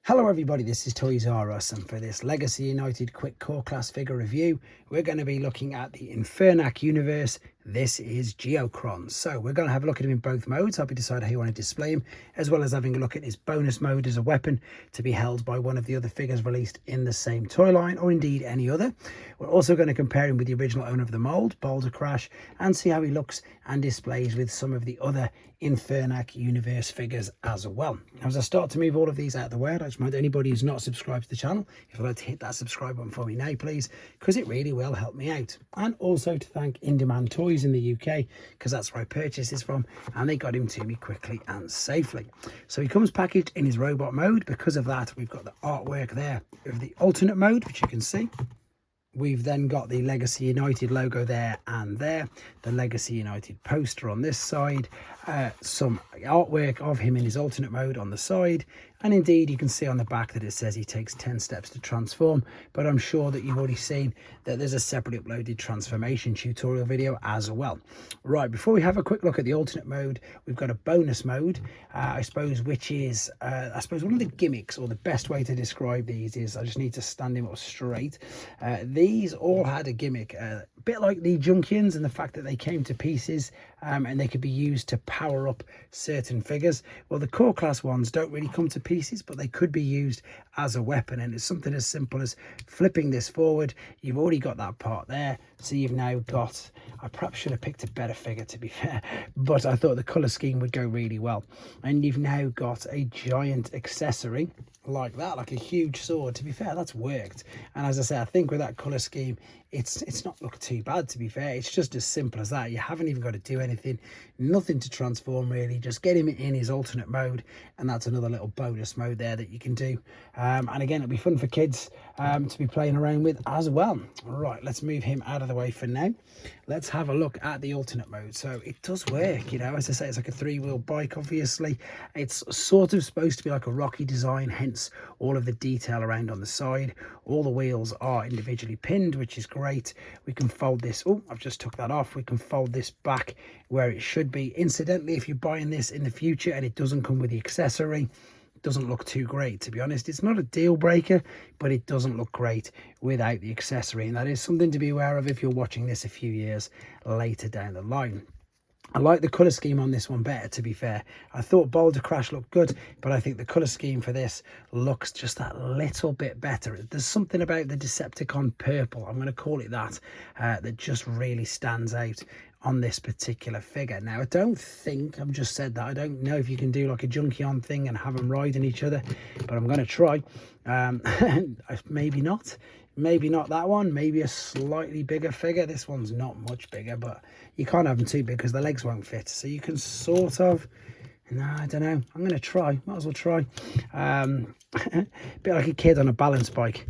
Hello everybody, this is Toys R Us, and for this Legacy United quick core class figure review, we're going to be looking at the Infenac universe. This is Geocron. So we're going to have a look at him in both modes, help you decide how you want to display him, as well as having a look at his bonus mode as a weapon to be held by one of the other figures released in the same toy line, or indeed any other. We're also going to compare him with the original owner of the mold, Boulder Crash, and see how he looks and displays with some of the other Infenac universe figures as well. Now, as I start to move all of these out of the way, I just remind anybody who's not subscribed to the channel, if you'd like to hit that subscribe button for me now, please, because it really will help me out. And also to thank In Demand Toys in the UK, because that's where I purchased this from, and they got him to me quickly and safely. So he comes packaged in his robot mode. Because of that, we've got the artwork there of the alternate mode, which you can see. We've then got the Legacy United logo there and there, the Legacy United poster on this side, some artwork of him in his alternate mode on the side, and indeed you can see on the back that it says he takes 10 steps to transform, but I'm sure that you've already seen that there's a separately uploaded transformation tutorial video as well. Right, before we have a quick look at the alternate mode, we've got a bonus mode, I suppose, which is, I suppose one of the gimmicks, or the best way to describe these is, I just need to stand him up straight. These all had a gimmick, a bit like the Junkians, and the fact that they came to pieces and they could be used to power up certain figures. Well, the core class ones don't really come to pieces, but they could be used as a weapon, and it's something as simple as flipping this forward. You've already got that part there, so you've now got, I perhaps should have picked a better figure, to be fair, but I thought the color scheme would go really well. And you've now got a giant accessory like that, like a huge sword. To be fair, that's worked. And as I say, I think with that color scheme, it's not looked too bad, to be fair. It's just as simple as that. You haven't even got to do anything, nothing to transform really, just get him in his alternate mode, and that's another little bonus mode there that you can do. And again, it'll be fun for kids to be playing around with as well. Right, let's move him out of the way for now. Let's have a look at the alternate mode. So it does work, you know, as I say, it's like a three-wheel bike. Obviously it's sort of supposed to be like a rocky design, hence all of the detail around on the side. All the wheels are individually pinned, which is great. We can fold this, oh, I've just took that off. We can fold this back where it should be. Incidentally, if you're buying this in the future and it doesn't come with the accessory, doesn't look too great, to be honest. It's not a deal breaker, but it doesn't look great without the accessory, and that is something to be aware of if you're watching this a few years later down the line. I like the colour scheme on this one better, to be fair. I thought Boulder Crash looked good, but I think the colour scheme for this looks just that little bit better. There's something about the Decepticon purple, I'm going to call it that, that just really stands out on this particular figure. Now, I don't think, I've just said that, I don't know if you can do like a Junkion thing and have them riding each other, but I'm going to try. Maybe not that one, maybe a slightly bigger figure. This one's not much bigger, but you can't have them too big because the legs won't fit, so you can sort of, no, I don't know, I'm going to try, might as well try. A bit like a kid on a balance bike.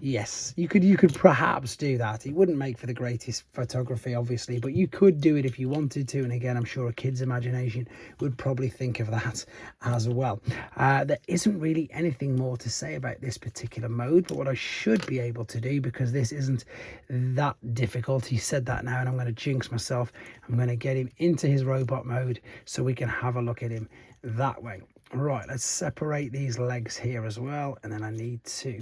Yes, you could perhaps do that. It wouldn't make for the greatest photography, obviously, but you could do it if you wanted to. And again, I'm sure a kid's imagination would probably think of that as well. There isn't really anything more to say about this particular mode, but what I should be able to do, because this isn't that difficult, he said that now, and I'm going to jinx myself, I'm going to get him into his robot mode so we can have a look at him that way. Right, let's separate these legs here as well, and then I need to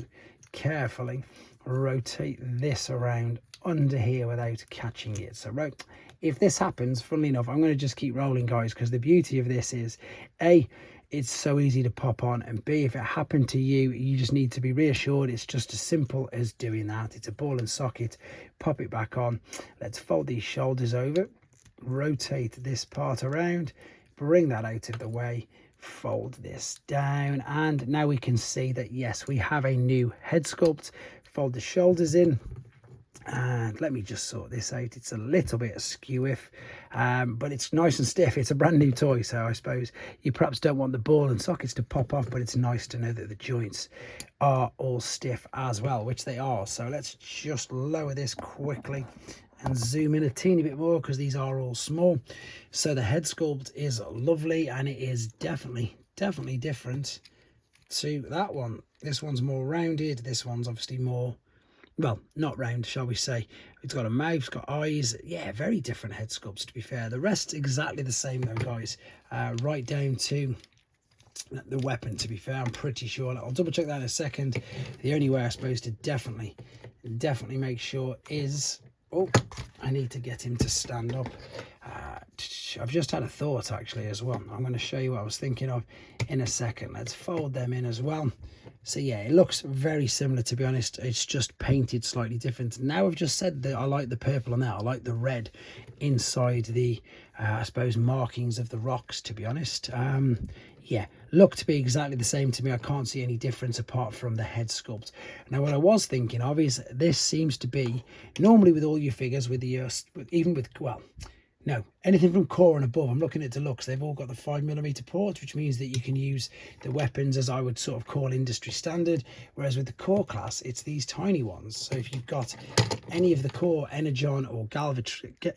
carefully rotate this around under here without catching it. So right, if this happens, funnily enough, I'm going to just keep rolling, guys, because the beauty of this is, A, it's so easy to pop on, and B, if it happened to you, you just need to be reassured it's just as simple as doing that. It's a ball and socket, pop it back on. Let's fold these shoulders over, rotate this part around, bring that out of the way, fold this down, and now we can see that yes, we have a new head sculpt. Fold the shoulders in, and let me just sort this out. It's a little bit askew, but it's nice and stiff. It's a brand new toy, so I suppose you perhaps don't want the ball and sockets to pop off, but it's nice to know that the joints are all stiff as well, which they are. So let's just lower this quickly and zoom in a teeny bit more, because these are all small. So the head sculpt is lovely, and it is definitely different to that one. This one's more rounded, this one's obviously more, well, not round, shall we say. It's got a mouth, it's got eyes. Yeah, very different head sculpts, to be fair. The rest's exactly the same though, guys, right down to the weapon, to be fair. I'm pretty sure. I'll double check that in a second. The only way I suppose to definitely make sure is, oh, I need to get him to stand up. I've just had a thought actually as well. I'm going to show you what I was thinking of in a second. Let's fold them in as well. So yeah, it looks very similar, to be honest. It's just painted slightly different. Now I've just said that I like the purple on there. I like the red inside the I suppose markings of the rocks, to be honest. Yeah, look to be exactly the same to me. I can't see any difference apart from the head sculpt. Now what I was thinking of is, this seems to be normally with all your figures, with the even with, well, no, anything from core and above, I'm looking at deluxe, they've all got the 5mm ports, which means that you can use the weapons as I would sort of call industry standard, whereas with the core class, it's these tiny ones. So if you've got any of the core Energon or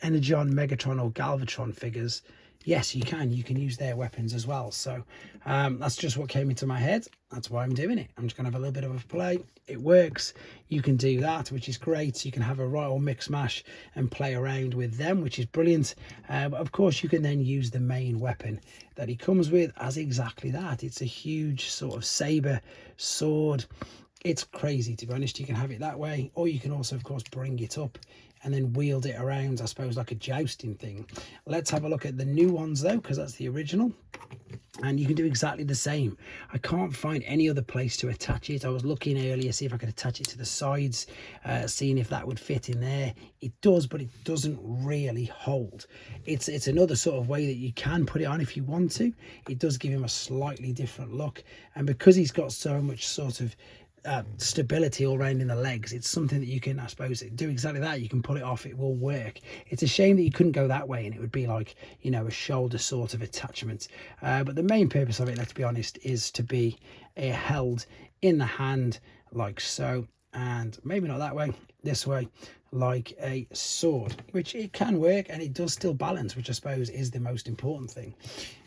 Energon, Megatron or Galvatron figures, yes, you can use their weapons as well. So that's just what came into my head. That's why I'm doing it. I'm just gonna have a little bit of a play. It works. You can do that, which is great. You can have a right or mix mash and play around with them, which is brilliant. But of course you can then use the main weapon that he comes with as exactly that. It's a huge sort of saber sword. It's crazy, to be honest. You can have it that way, or you can also of course bring it up and then wield it around, I suppose, like a jousting thing. Let's have a look at the new ones though, because that's the original. And you can do exactly the same. I can't find any other place to attach it. I was looking earlier, see if I could attach it to the sides, seeing if that would fit in there. It does, but it doesn't really hold. It's another sort of way that you can put it on if you want to. It does give him a slightly different look. And because he's got so much sort of stability all around in the legs, it's something that you can, I suppose, do exactly that. You can pull it off, it will work. It's a shame that you couldn't go that way and it would be like, you know, a shoulder sort of attachment, but the main purpose of it, let's be honest, is to be held in the hand like so, and maybe not that way, this way, like a sword, which it can work and it does still balance, which I suppose is the most important thing.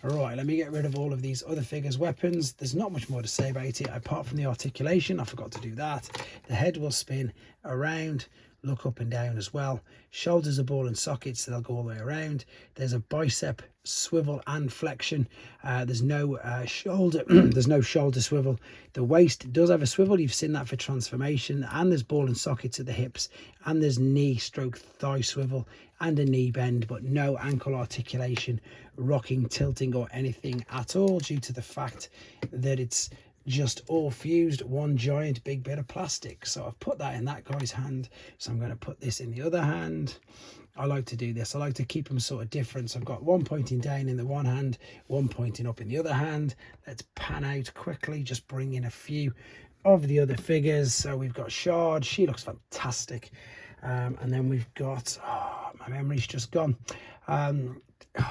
All right, let me get rid of all of these other figures' weapons. There's not much more to say about it apart from the articulation. I forgot to do that. The head will spin around, look up and down as well. Shoulders are ball and sockets, so they'll go all the way around. There's a bicep swivel and flexion. There's no shoulder there's no shoulder swivel. The waist does have a swivel, you've seen that for transformation, and there's ball and sockets at the hips, and there's knee stroke thigh swivel and a knee bend, but no ankle articulation, rocking, tilting or anything at all, due to the fact that it's just all fused, one giant big bit of plastic. So I've put that in that guy's hand, so I'm going to put this in the other hand. I like to do this. I like to keep them sort of different. So I've got one pointing down in the one hand, one pointing up in the other hand. Let's pan out quickly, just bring in a few of the other figures. So we've got Shard, she looks fantastic. And then we've got, oh, my memory's just gone.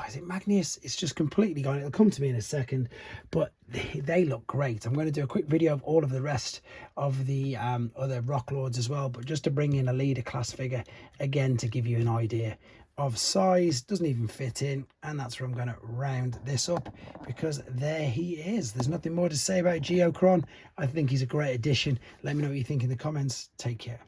Is it Magnus? It's just completely gone. It'll come to me in a second, but they look great. I'm going to do a quick video of all of the rest of the other Rock Lords as well, but just to bring in a leader class figure again to give you an idea of size. Doesn't even fit in, and that's where I'm going to round this up, because there he is. There's nothing more to say about Geocron. I think he's a great addition. Let me know what you think in the comments. Take care.